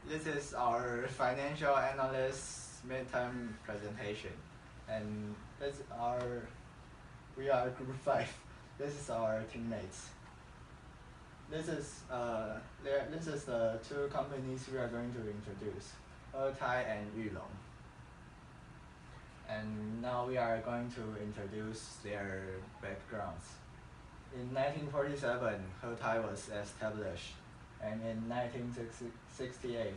This is our financial analyst midterm presentation, and we are group 5. This is our teammates. This is the two companies we are going to introduce,和泰and Yulong. And now we are going to introduce their backgrounds. In 1947,和泰was established, and in 1968,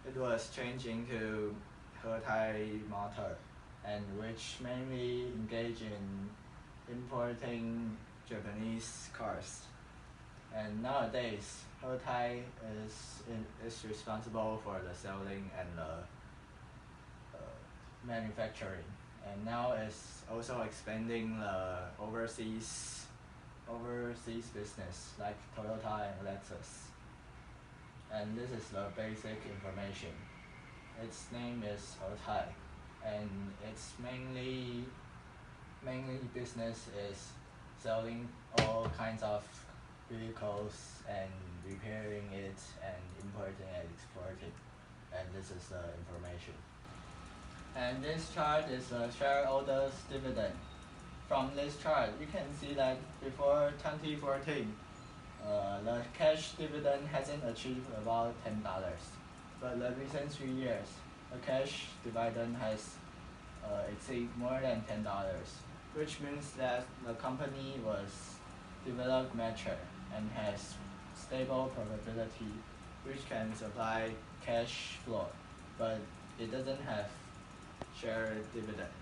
it was changed into和泰Motor, and which mainly engage in importing Japanese cars. And nowadays,和泰is responsible for the selling and the manufacturing, and now is also expanding the overseas business like Toyota and Lexus. And this is the basic information. Its name is和泰, and its mainly business is selling all kinds of vehicles and repairing it and importing and exporting. And this is the information. And this chart is the shareholders' dividend. From this chart, you can see that before 2014, the cash dividend hasn't achieved about $10, but the recent 3 years, the cash dividend has exceeded more than $10, which means that the company was developed mature and has stable profitability, which can supply cash flow, but it doesn't have share dividend.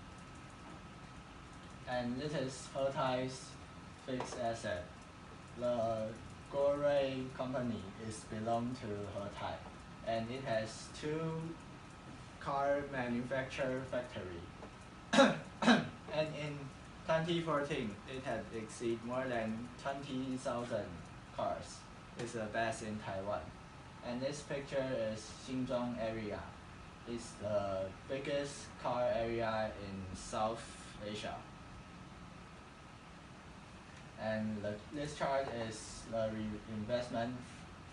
And this is和泰's fixed asset. The Gore company is belong to和泰, and it has 2 car manufacture factory. And in 2014, it had exceeded more than 20,000 cars. It's the best in Taiwan. And this picture is Xinjiang area. It's the biggest car area in South Asia. And this chart is the reinvestment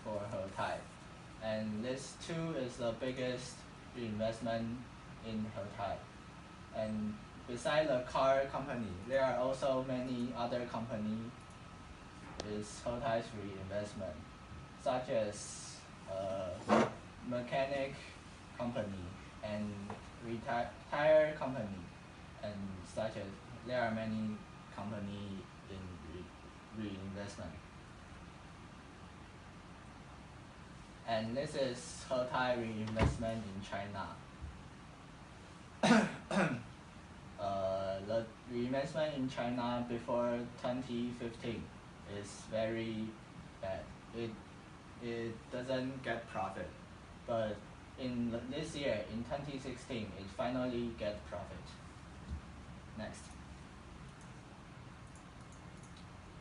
for和泰. And this too is the biggest reinvestment in和泰. And beside the car company, there are also many other companies is和泰's reinvestment, such as mechanic company and tire company, and such as there are many companies in reinvestment. And this is和泰reinvestment in China. The reinvestment in China before 2015 is very bad. It doesn't get profit, but in this year, in 2016, it finally get profit. Next.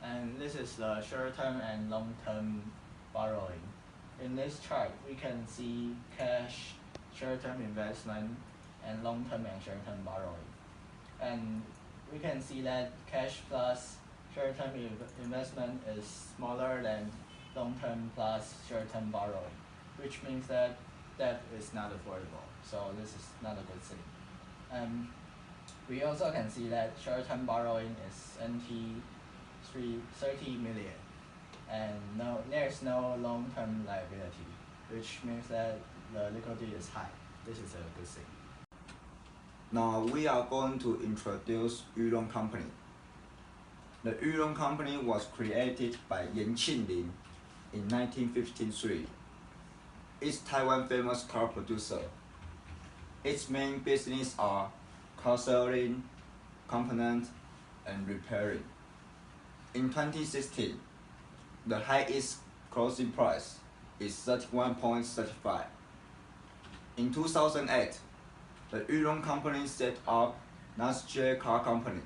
And this is the short-term and long-term borrowing. In this chart, we can see cash, short-term investment, and long-term and short-term borrowing. And we can see that cash plus short-term investment is smaller than long-term plus short-term borrowing, which means that debt is not affordable. So this is not a good thing. We also can see that short-term borrowing is NT 30 million, and there's no long-term liability, which means that the liquidity is high. This is a good thing. Now we are going to introduce Yulong Company. The Yulong Company was created by Yan Qinlin in 1953. It's Taiwan famous car producer. Its main business are car selling, component, and repairing. In 2016, the highest closing price is 31.35. In 2008, the Yulong Company set up Nasjue Car Company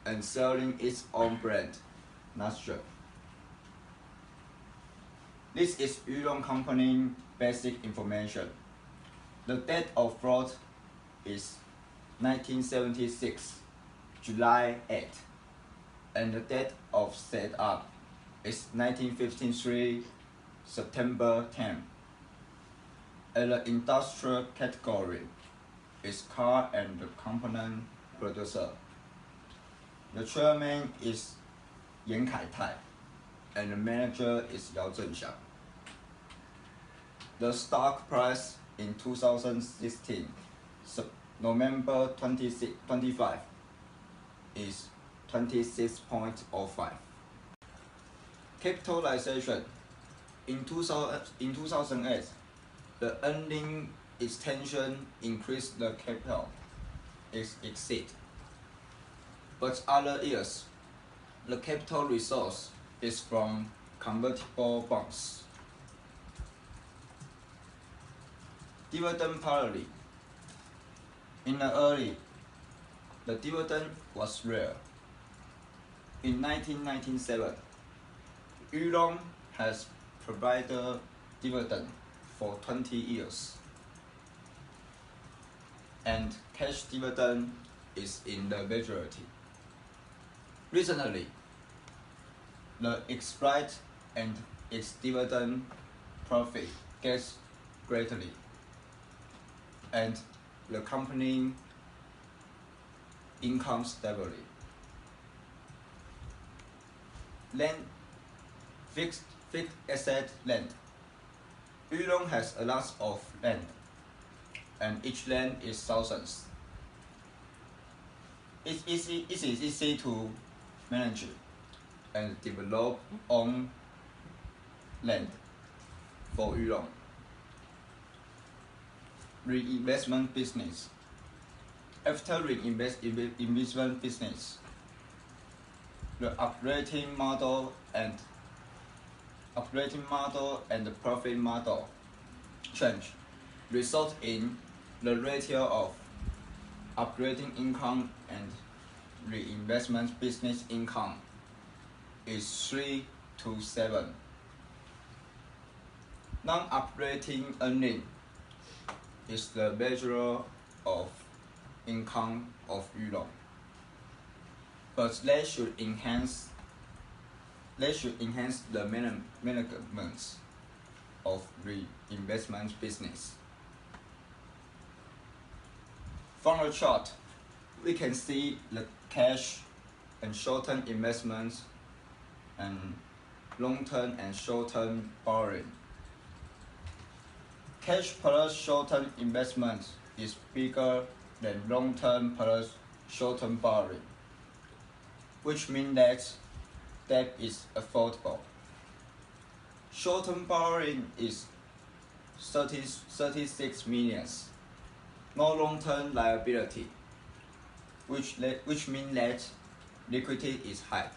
and selling its own brand, Nasjue. This is Yulong Company basic information. The date of float is 1976, July 8, and the date of setup is 1953, September 10. At the industrial category, is car and component producer. The chairman is Yan Kai-tai, and the manager is Yao Zhenxiang. The stock price in 2016, November 25, is 26.05. Capitalization. In 2008, the earning extension increased the capital exceed. But other years, the capital resource is from convertible bonds. Dividend policy. In the early, the dividend was rare. In 1997, Yulong has provided dividend for 20 years, and cash dividend is in the majority. Recently, the ex-right and ex-dividend profit gets greatly, and the company income stably. Land, fixed asset land. Yulong has a lot of land, and each land is thousands. It is easy to manage and develop on land for Yulong. Reinvestment business. After reinvestment business, the operating model and the profit model change, result in the ratio of operating income and reinvestment business income is 3 to 7. Non-operating earning is the measure of income of Yulong, but they should enhance the management of reinvestment business. From the chart, we can see the cash and short-term investments and long-term and short-term borrowing. Cash plus short-term investment is bigger than long-term plus short-term borrowing, which means that debt is affordable. Short-term borrowing is 36 million, no long-term liability, which means that liquidity is high.